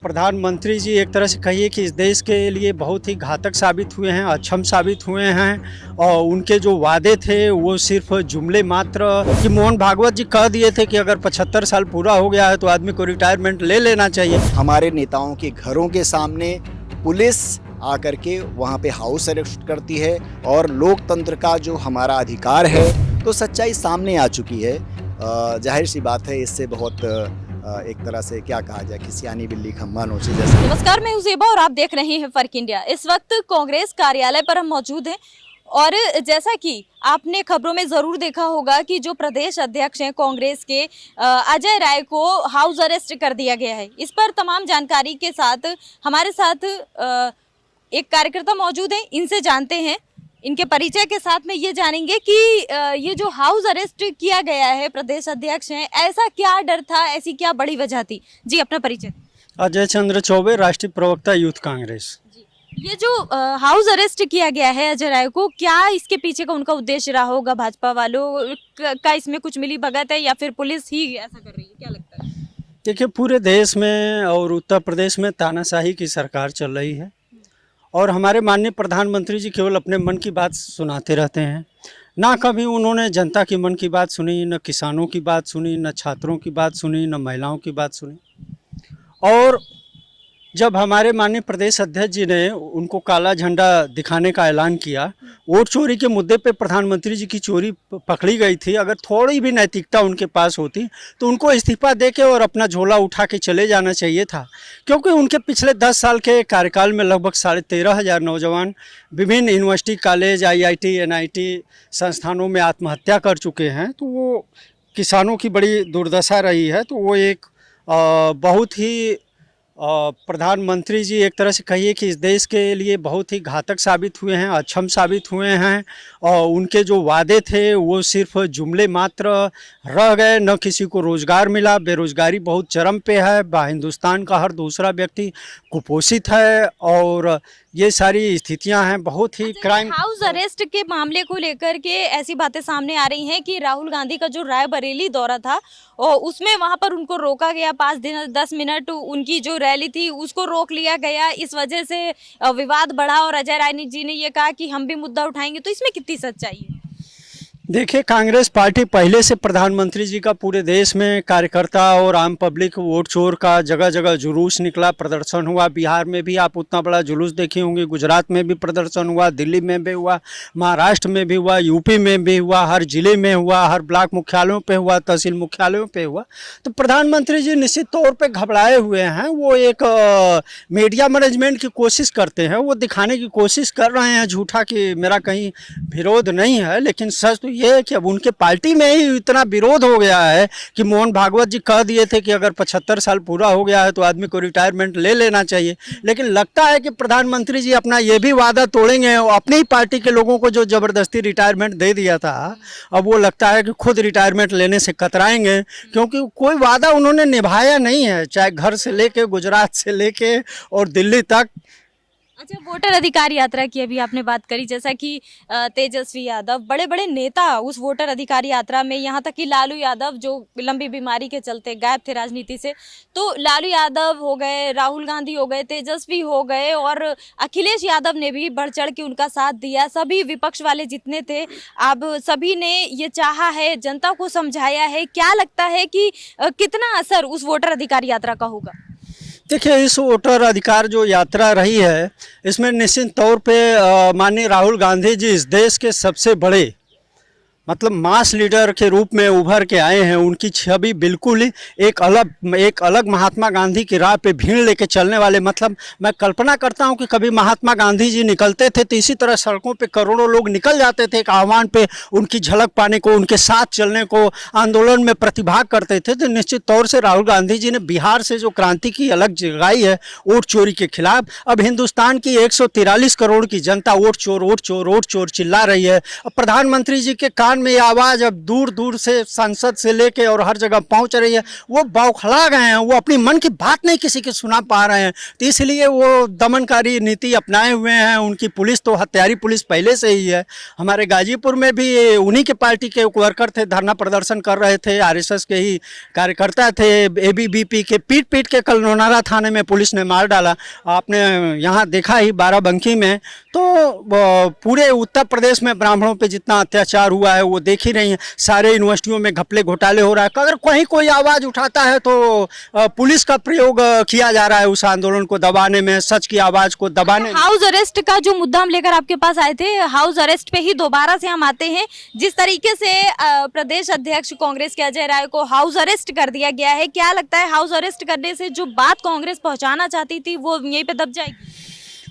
प्रधानमंत्री जी एक तरह से कहिए कि इस देश के लिए बहुत ही घातक साबित हुए हैं, अक्षम साबित हुए हैं और उनके जो वादे थे वो सिर्फ जुमले मात्र। कि मोहन भागवत जी कह दिए थे कि अगर 75 साल पूरा हो गया है तो आदमी को रिटायरमेंट ले लेना चाहिए। हमारे नेताओं के घरों के सामने पुलिस आकर के वहाँ पे हाउस अरेस्ट करती है और लोकतंत्र का जो हमारा अधिकार है तो सच्चाई सामने आ चुकी है। जाहिर सी बात है, इससे बहुत एक तरह से क्या कहा जाए कि सियानी बिल्ली खम्मा नोचे जैसे। नमस्कार, मैं हूं ज़ेबा और आप देख रहे हैं फर्क इंडिया। इस वक्त कांग्रेस कार्यालय पर हम मौजूद हैं और जैसा कि आपने खबरों में जरूर देखा होगा कि जो प्रदेश अध्यक्ष हैं कांग्रेस के अजय राय को हाउस अरेस्ट कर दिया गया है। इस पर तमाम जानकारी के साथ हमारे साथ एक कार्यकर्ता मौजूद है, इनसे जानते हैं, इनके परिचय के साथ में ये जानेंगे कि ये जो हाउस अरेस्ट किया गया है, प्रदेश अध्यक्ष हैं, ऐसा क्या डर था, ऐसी क्या बड़ी वजह थी? जी, अपना परिचय। अजय चंद्र चौबे, राष्ट्रीय प्रवक्ता यूथ कांग्रेस। ये जो हाउस अरेस्ट किया गया है अजय राय को, क्या इसके पीछे का उनका उद्देश्य रहा होगा? भाजपा वालों का इसमें कुछ मिली भगत है या फिर पुलिस ही ऐसा कर रही है, क्या लगता है? देखिए, पूरे देश में और उत्तर प्रदेश में तानाशाही की सरकार चल रही है और हमारे माननीय प्रधानमंत्री जी केवल अपने मन की बात सुनाते रहते हैं। ना कभी उन्होंने जनता की मन की बात सुनी, न किसानों की बात सुनी, न छात्रों की बात सुनी, न महिलाओं की बात सुनी। और जब हमारे माननीय प्रदेश अध्यक्ष जी ने उनको काला झंडा दिखाने का ऐलान किया, वोट चोरी के मुद्दे पे प्रधानमंत्री जी की चोरी पकड़ी गई थी। अगर थोड़ी भी नैतिकता उनके पास होती तो उनको इस्तीफा देके और अपना झोला उठा के चले जाना चाहिए था, क्योंकि उनके पिछले 10 साल के कार्यकाल में लगभग 13,500 नौजवान विभिन्न यूनिवर्सिटी, कॉलेज, IIT, NIT संस्थानों में आत्महत्या कर चुके हैं। तो वो किसानों की बड़ी दुर्दशा रही है। तो वो एक बहुत ही प्रधानमंत्री जी एक तरह से कहिए कि इस देश के लिए बहुत ही घातक साबित हुए हैं, अक्षम साबित हुए हैं और उनके जो वादे थे वो सिर्फ जुमले मात्र रह गए। न किसी को रोज़गार मिला, बेरोज़गारी बहुत चरम पे है, हिंदुस्तान का हर दूसरा व्यक्ति कुपोषित है और ये सारी स्थितियां हैं। बहुत ही क्राइम। हाउस अरेस्ट के मामले को लेकर के ऐसी बातें सामने आ रही हैं कि राहुल गांधी का जो रायबरेली दौरा था और उसमें वहां पर उनको रोका गया, 10 मिनट उनकी जो रैली थी उसको रोक लिया गया। इस वजह से विवाद बढ़ा और अजय राय जी ने ये कहा कि हम भी मुद्दा उठाएंगे। तो इसमें कितनी सच्चाई है? देखिए, कांग्रेस पार्टी पहले से प्रधानमंत्री जी का पूरे देश में कार्यकर्ता और आम पब्लिक वोट चोर का जगह जगह जुलूस निकला, प्रदर्शन हुआ। बिहार में भी आप उतना बड़ा जुलूस देखी होंगी, गुजरात में भी प्रदर्शन हुआ, दिल्ली में भी हुआ, महाराष्ट्र में भी हुआ, यूपी में भी हुआ, हर जिले में हुआ, हर ब्लॉक मुख्यालयों पे हुआ, तहसील मुख्यालयों पे हुआ। तो प्रधानमंत्री जी निश्चित तौर पर घबराए हुए हैं। वो एक मीडिया मैनेजमेंट की कोशिश करते हैं, वो दिखाने की कोशिश कर रहे हैं झूठा कि मेरा कहीं विरोध नहीं है। लेकिन सच तो ये है कि अब उनके पार्टी में ही इतना विरोध हो गया है कि मोहन भागवत जी कह दिए थे कि अगर 75 साल पूरा हो गया है तो आदमी को रिटायरमेंट ले लेना चाहिए। लेकिन लगता है कि प्रधानमंत्री जी अपना ये भी वादा तोड़ेंगे और अपनी ही पार्टी के लोगों को जो ज़बरदस्ती रिटायरमेंट दे दिया था, अब वो लगता है कि खुद रिटायरमेंट लेने से कतराएंगे, क्योंकि कोई वादा उन्होंने निभाया नहीं है, चाहे घर से लेके, गुजरात से लेके और दिल्ली तक। अच्छा, वोटर अधिकार यात्रा की अभी आपने बात करी, जैसा कि तेजस्वी यादव, बड़े बड़े नेता उस वोटर अधिकार यात्रा में, यहाँ तक कि लालू यादव जो लंबी बीमारी के चलते गायब थे राजनीति से, तो लालू यादव हो गए, राहुल गांधी हो गए, तेजस्वी हो गए और अखिलेश यादव ने भी बढ़ चढ़ के उनका साथ दिया। सभी विपक्ष वाले जितने थे, अब सभी ने ये चाहा है, जनता को समझाया है। क्या लगता है कि कितना असर उस वोटर अधिकार यात्रा का होगा? देखिए, इस वोटर अधिकार जो यात्रा रही है, इसमें निश्चित तौर पे माननीय राहुल गांधी जी इस देश के सबसे बड़े मतलब मास लीडर के रूप में उभर के आए हैं। उनकी छवि बिल्कुल ही एक अलग महात्मा गांधी की राह पे भीड़ लेके चलने वाले। मतलब मैं कल्पना करता हूं कि कभी महात्मा गांधी जी निकलते थे तो इसी तरह सड़कों पे करोड़ों लोग निकल जाते थे एक आह्वान पे उनकी झलक पाने को, उनके साथ चलने को, आंदोलन में प्रतिभाग करते थे। तो निश्चित तौर से राहुल गांधी जी ने बिहार से जो क्रांति की अलग जगाई है वोट चोरी के खिलाफ, अब हिंदुस्तान की 143 करोड़ की जनता वोट चोर, वोट चोर, वोट चोर चिल्ला रही है। अब प्रधानमंत्री जी के कान हिंदुस्तान में ये आवाज़ अब दूर दूर से संसद से लेके और हर जगह पहुंच रही है। वो बौखला गए हैं, वो अपनी मन की बात नहीं किसी की सुना पा रहे हैं, तो इसलिए वो दमनकारी नीति अपनाए हुए हैं। उनकी पुलिस तो हत्यारी पुलिस पहले से ही है। हमारे गाजीपुर में भी उन्हीं के पार्टी के वर्कर थे, धरना प्रदर्शन कर रहे थे, आरएसएस के ही कार्यकर्ता थे, एबीवीपी के, पीट पीट के कल नौनारा थाने में पुलिस ने मार डाला। आपने यहाँ देखा ही बाराबंकी में। तो पूरे उत्तर प्रदेश में ब्राह्मणों पे जितना अत्याचार हुआ है वो देख ही रही हैं। सारे यूनिवर्सिटियों में घपले घोटाले हो रहा है। अगर कहीं कोई आवाज़ उठाता है तो पुलिस का प्रयोग किया जा रहा है उस आंदोलन को दबाने में, सच की आवाज़ को दबाने में। हाउस अरेस्ट का जो मुद्दा हम लेकर आपके पास आए थे, हाउस अरेस्ट पे ही दोबारा से हम आते हैं। जिस तरीके से प्रदेश अध्यक्ष कांग्रेस के अजय राय को हाउस अरेस्ट कर दिया गया है, क्या लगता है हाउस अरेस्ट करने से जो बात कांग्रेस पहुंचाना चाहती थी वो यहीं पे दब जाएगी?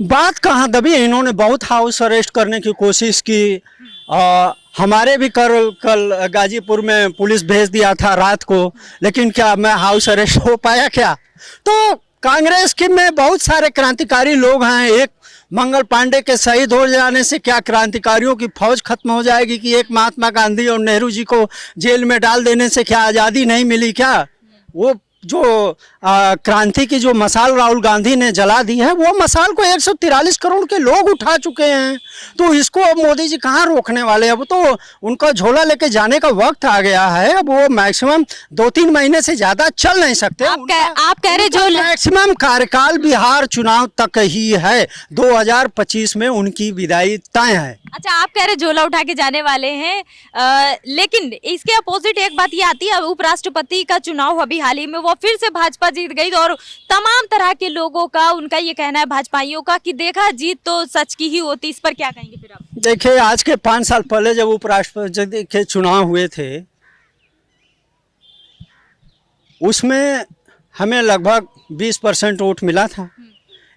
बात कहाँ दबी, इन्होंने बहुत हाउस अरेस्ट करने की कोशिश की। हमारे भी कल गाजीपुर में पुलिस भेज दिया था रात को, लेकिन क्या मैं हाउस अरेस्ट हो पाया क्या? तो कांग्रेस के में बहुत सारे क्रांतिकारी लोग हैं। एक मंगल पांडे के शहीद हो जाने से क्या क्रांतिकारियों की फौज खत्म हो जाएगी? कि एक महात्मा गांधी और नेहरू जी को जेल में डाल देने से क्या आज़ादी नहीं मिली क्या? वो जो क्रांति की जो मसाल राहुल गांधी ने जला दी है, वो मसाल को 143 करोड़ के लोग उठा चुके हैं। तो इसको अब मोदी जी कहाँ रोकने वाले हैं? अब तो उनका झोला लेके जाने का वक्त आ गया है। अब वो मैक्सिमम 2-3 महीने से ज़्यादा चल नहीं सकते। आप कह रहे जो मैक्सिमम कार्यकाल बिहार चुनाव तक ही है, 2025 में उनकी विदाई तय है। अच्छा, आप कह रहे झोला उठा के जाने वाले हैं, लेकिन इसके अपोजिट एक बात ये आती है, उपराष्ट्रपति का चुनाव अभी हाल ही में वो फिर से भाजपा जीत गई और तमाम तरह के लोगों का, उनका ये कहना है भाजपाइयों का कि देखा जीत तो सच की ही होती। इस पर क्या कहेंगे फिर आप? देखिए, आज के 5 साल पहले जब उपराष्ट्रपति के चुनाव हुए थे, उसमें हमें लगभग 20% वोट मिला था।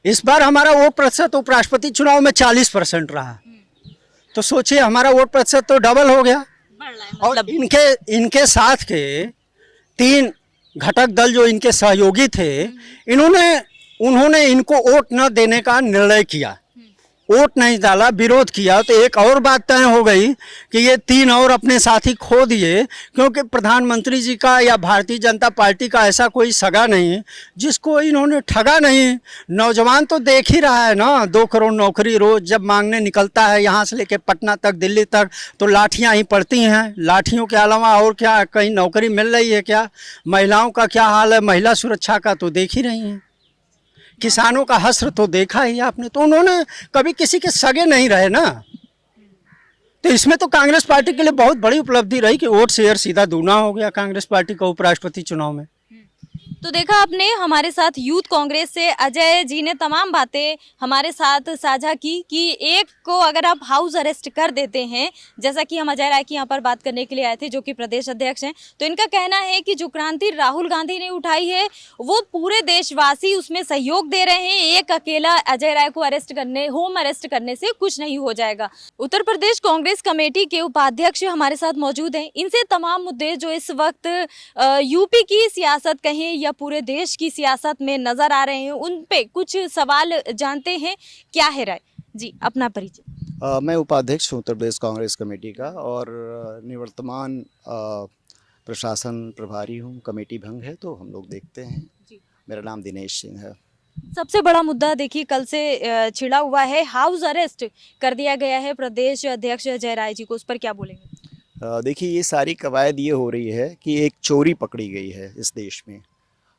इस बार हमारा वोट प्रतिशत उपराष्ट्रपति चुनाव में 40% रहा। तो सोचिए, हमारा वोट प्रतिशत तो डबल हो गया। और इनके साथ के 3 घटक दल जो इनके सहयोगी थे, उन्होंने इनको वोट न देने का निर्णय किया, वोट नहीं डाला, विरोध किया। तो एक और बात तय हो गई कि ये 3 और अपने साथी खो दिए, क्योंकि प्रधानमंत्री जी का या भारतीय जनता पार्टी का ऐसा कोई सगा नहीं है जिसको इन्होंने ठगा नहीं। नौजवान तो देख ही रहा है ना, 2 करोड़ नौकरी रोज जब मांगने निकलता है यहाँ से लेके पटना तक, दिल्ली तक, तो लाठियाँ ही पड़ती हैं। लाठियों के अलावा और क्या कहीं नौकरी मिल रही है क्या? महिलाओं का क्या हाल है? महिला सुरक्षा का तो देख ही रही हैं। किसानों का हश्र तो देखा ही आपने। तो उन्होंने कभी किसी के सगे नहीं रहे ना। तो इसमें तो कांग्रेस पार्टी के लिए बहुत बड़ी उपलब्धि रही कि वोट शेयर सीधा दूना हो गया कांग्रेस पार्टी का उपराष्ट्रपति चुनाव में। तो देखा आपने, हमारे साथ यूथ कांग्रेस से अजय जी ने तमाम बातें हमारे साथ साझा की कि एक को अगर आप हाउस अरेस्ट कर देते हैं, जैसा कि हम अजय राय की यहाँ पर बात करने के लिए आए थे जो कि प्रदेश अध्यक्ष हैं, तो इनका कहना है कि जो क्रांति राहुल गांधी ने उठाई है वो पूरे देशवासी उसमें सहयोग दे रहे हैं। एक अकेला अजय राय को होम अरेस्ट करने से कुछ नहीं हो जाएगा। उत्तर प्रदेश कांग्रेस कमेटी के उपाध्यक्ष हमारे साथ मौजूद हैं। इनसे तमाम मुद्दे जो इस वक्त यूपी की सियासत कहें या पूरे देश की सियासत में नजर आ रहे हैं, उन पे कुछ सवाल जानते हैं। क्या है राय जी, अपना परिचय? मैं उपाध्यक्ष हूँ उत्तर प्रदेश कांग्रेस कमेटी का और निवर्तमान प्रशासन प्रभारी हूँ। कमेटी भंग है तो हम लोग देखते हैं जी। मेरा नाम दिनेश सिंह है। सबसे बड़ा मुद्दा देखिए कल से छिड़ा हुआ है, हाउस अरेस्ट कर दिया गया है प्रदेश अध्यक्ष अजय राय जी को, उस पर क्या बोलेंगे? देखिए, ये सारी कवायद ये हो रही है कि एक चोरी पकड़ी गई है इस देश में,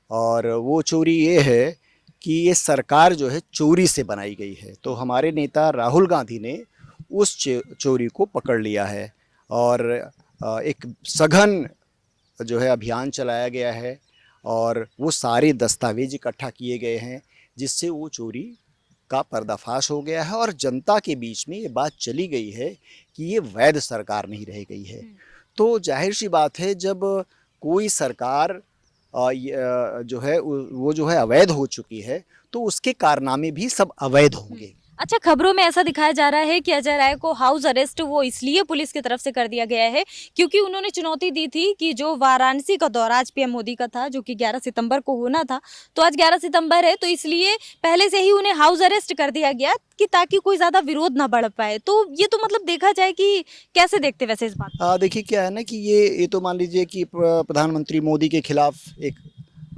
और वो चोरी ये है कि ये सरकार जो है चोरी से बनाई गई है। तो हमारे नेता राहुल गांधी ने उस चोरी को पकड़ लिया है और एक सघन जो है अभियान चलाया गया है और वो सारे दस्तावेज इकट्ठा किए गए हैं, जिससे वो चोरी का पर्दाफाश हो गया है और जनता के बीच में ये बात चली गई है कि ये वैध सरकार नहीं रह गई है। तो जाहिर सी बात है, जब कोई सरकार जो है वो जो है अवैध हो चुकी है तो उसके कारनामे भी सब अवैध होंगे। अच्छा, खबरों में ऐसा दिखाया जा रहा है कि अजय राय को हाउस अरेस्ट वो इसलिए पुलिस की तरफ से कर दिया गया है क्योंकि उन्होंने चुनौती दी थी कि जो वाराणसी का दौरा आज पीएम मोदी का था, जो कि 11 सितंबर को होना था, तो आज 11 सितंबर है, तो इसलिए पहले से ही उन्हें हाउस अरेस्ट कर दिया गया कि ताकि कोई ज्यादा विरोध ना बढ़ पाए। तो ये तो मतलब देखा जाए कि कैसे देखते वैसे इस बात को? देखिए क्या है ना कि ये तो मान लीजिए कि प्रधानमंत्री मोदी के खिलाफ एक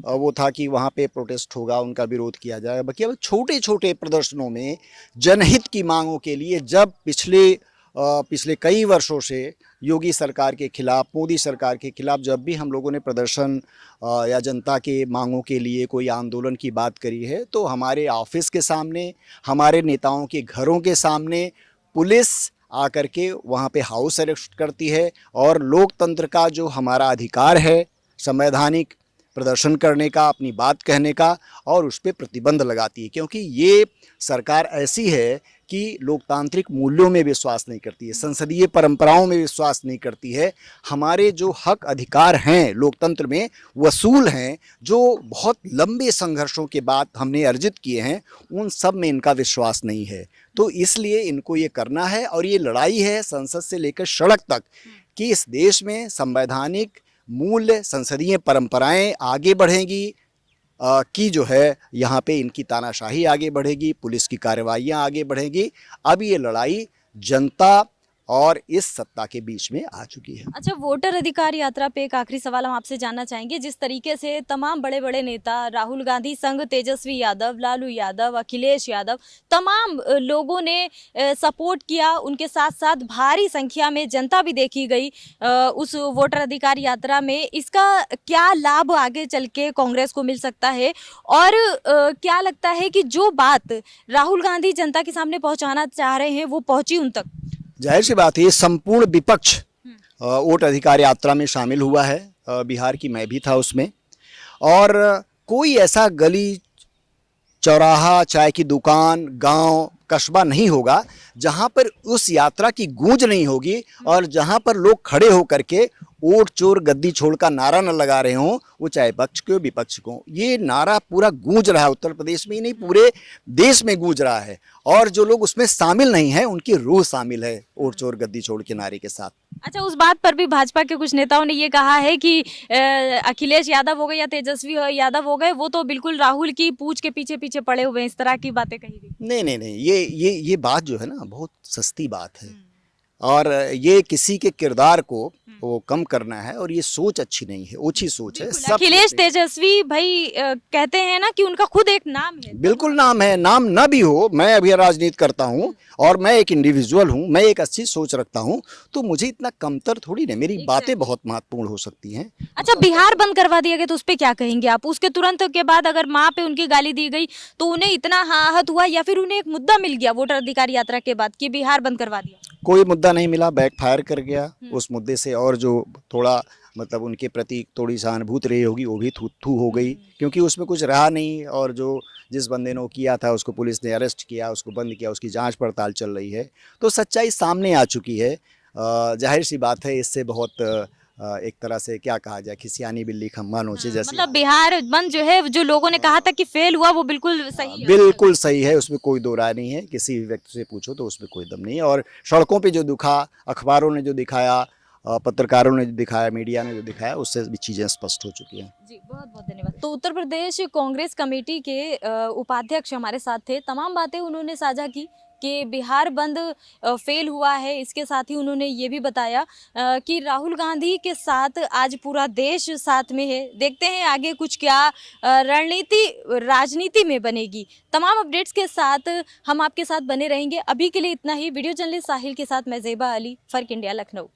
वो था कि वहाँ पे प्रोटेस्ट होगा, उनका विरोध किया जाएगा। बाकी अब छोटे छोटे प्रदर्शनों में जनहित की मांगों के लिए जब पिछले कई वर्षों से योगी सरकार के खिलाफ, मोदी सरकार के खिलाफ जब भी हम लोगों ने प्रदर्शन या जनता के मांगों के लिए कोई आंदोलन की बात करी है, तो हमारे ऑफिस के सामने, हमारे नेताओं के घरों के सामने पुलिस आकर के वहाँ पे हाउस अरेस्ट करती है और लोकतंत्र का जो हमारा अधिकार है संवैधानिक प्रदर्शन करने का, अपनी बात कहने का, और उस पर प्रतिबंध लगाती है। क्योंकि ये सरकार ऐसी है कि लोकतांत्रिक मूल्यों में विश्वास नहीं करती है, संसदीय परंपराओं में विश्वास नहीं करती है। हमारे जो हक अधिकार हैं लोकतंत्र में वसूल हैं, जो बहुत लंबे संघर्षों के बाद हमने अर्जित किए हैं, उन सब में इनका विश्वास नहीं है। तो इसलिए इनको ये करना है, और ये लड़ाई है संसद से लेकर सड़क तक कि इस देश में संवैधानिक मूल्य, संसदीय परंपराएं आगे बढ़ेंगी कि जो है यहाँ पे इनकी तानाशाही आगे बढ़ेगी, पुलिस की कार्रवाइयाँ आगे बढ़ेंगी। अब ये लड़ाई जनता और इस सत्ता के बीच में आ चुकी है। अच्छा, वोटर अधिकार यात्रा पे एक आखिरी सवाल हम आपसे जानना चाहेंगे। जिस तरीके से तमाम बड़े बड़े नेता, राहुल गांधी संग तेजस्वी यादव, लालू यादव, अखिलेश यादव, तमाम लोगों ने सपोर्ट किया, उनके साथ साथ भारी संख्या में जनता भी देखी गई उस वोटर अधिकार यात्रा में। इसका क्या लाभ आगे चल के कांग्रेस को मिल सकता है, और क्या लगता है कि जो बात राहुल गांधी जनता के सामने पहुंचाना चाह रहे हैं वो पहुंची उन तक? जाहिर सी बात है, ये संपूर्ण विपक्ष वोट अधिकार यात्रा में शामिल हुआ है। बिहार की मैं भी था उसमें, और कोई ऐसा गली चौराहा, चाय की दुकान, गांव, कस्बा नहीं होगा जहां पर उस यात्रा की गूंज नहीं होगी, और जहां पर लोग खड़े होकर के वोट चोर गद्दी छोड़ का नारा न लगा रहे हों, वो चाहे पक्ष के हो विपक्ष को। ये नारा पूरा गूंज रहा है, उत्तर प्रदेश में ही नहीं पूरे देश में गूंज रहा है, और जो लोग उसमें शामिल नहीं हैं उनकी रूह शामिल है वोट चोर गद्दी छोड़ के नारे के साथ। अच्छा, उस बात पर भी भाजपा के कुछ नेताओं ने ये कहा है कि अखिलेश यादव हो गए या तेजस्वी यादव हो गए, वो तो बिल्कुल राहुल की पूछ के पीछे पीछे पड़े हुए हैं, इस तरह की बातें कही गई। नहीं, ये बात जो है ना बहुत सस्ती बात है, और ये किसी के किरदार को वो कम करना है, और ये सोच अच्छी नहीं है, ओछी सोच है। सब अखिलेश तेजस्वी भाई कहते हैं ना कि उनका खुद एक नाम है। बिल्कुल नाम है, नाम ना भी हो, मैं अभी राजनीति करता हूँ और मैं एक इंडिविजुअल हूँ, मैं एक अच्छी सोच रखता हूँ, तो मुझे इतना कमतर थोड़ी नहीं, मेरी बातें बहुत महत्वपूर्ण हो सकती हैं। अच्छा, बिहार बंद करवा दिया गया तो उस पर क्या कहेंगे आप? उसके तुरंत के बाद अगर माँ पे उनकी गाली दी गई तो उन्हें इतना आहत हुआ, या फिर उन्हें एक मुद्दा मिल गया वोटर अधिकार यात्रा के बाद कि बिहार बंद करवा दिया? कोई मुद्दा नहीं मिला, बैकफायर कर गया उस मुद्दे से, और जो थोड़ा मतलब उनके प्रति थोड़ी सहानुभूति रही होगी वो भी थू हो गई, क्योंकि उसमें कुछ रहा नहीं, और जो जिस बंदे ने वो किया था उसको पुलिस ने अरेस्ट किया, उसको बंद किया, उसकी जांच पड़ताल चल रही है, तो सच्चाई सामने आ चुकी है। जाहिर सी बात है, इससे बहुत एक तरह से क्या कहा जाए, खिसियानी बिल्ली खम्मा नोचे जैसे। मतलब बिहार बंद जो है, जो लोगों ने कहा था कि फेल हुआ, वो बिल्कुल सही है। बिल्कुल सही है, उसमें कोई दो राय नहीं है, किसी भी व्यक्ति से पूछो तो उसमें कोई दम नहीं है। और सड़कों पे जो दिखा, अखबारों ने जो दिखाया, पत्रकारों ने जो दिखाया, मीडिया ने जो दिखाया, उससे भी चीज़ें स्पष्ट हो चुकी हैं। जी, बहुत बहुत धन्यवाद। तो उत्तर प्रदेश कांग्रेस कमेटी के उपाध्यक्ष हमारे साथ थे। तमाम बातें उन्होंने साझा की कि बिहार बंद फेल हुआ है। इसके साथ ही उन्होंने ये भी बताया कि राहुल गांधी के साथ आज पूरा देश साथ में है। देखते हैं आगे कुछ क्या राजनीति में बनेगी। तमाम अपडेट्स के साथ हम आपके साथ बने रहेंगे। अभी के लिए इतना ही। वीडियो जर्नलिस्ट साहिल के साथ मैं ज़ेबा अली, फर्क इंडिया, लखनऊ।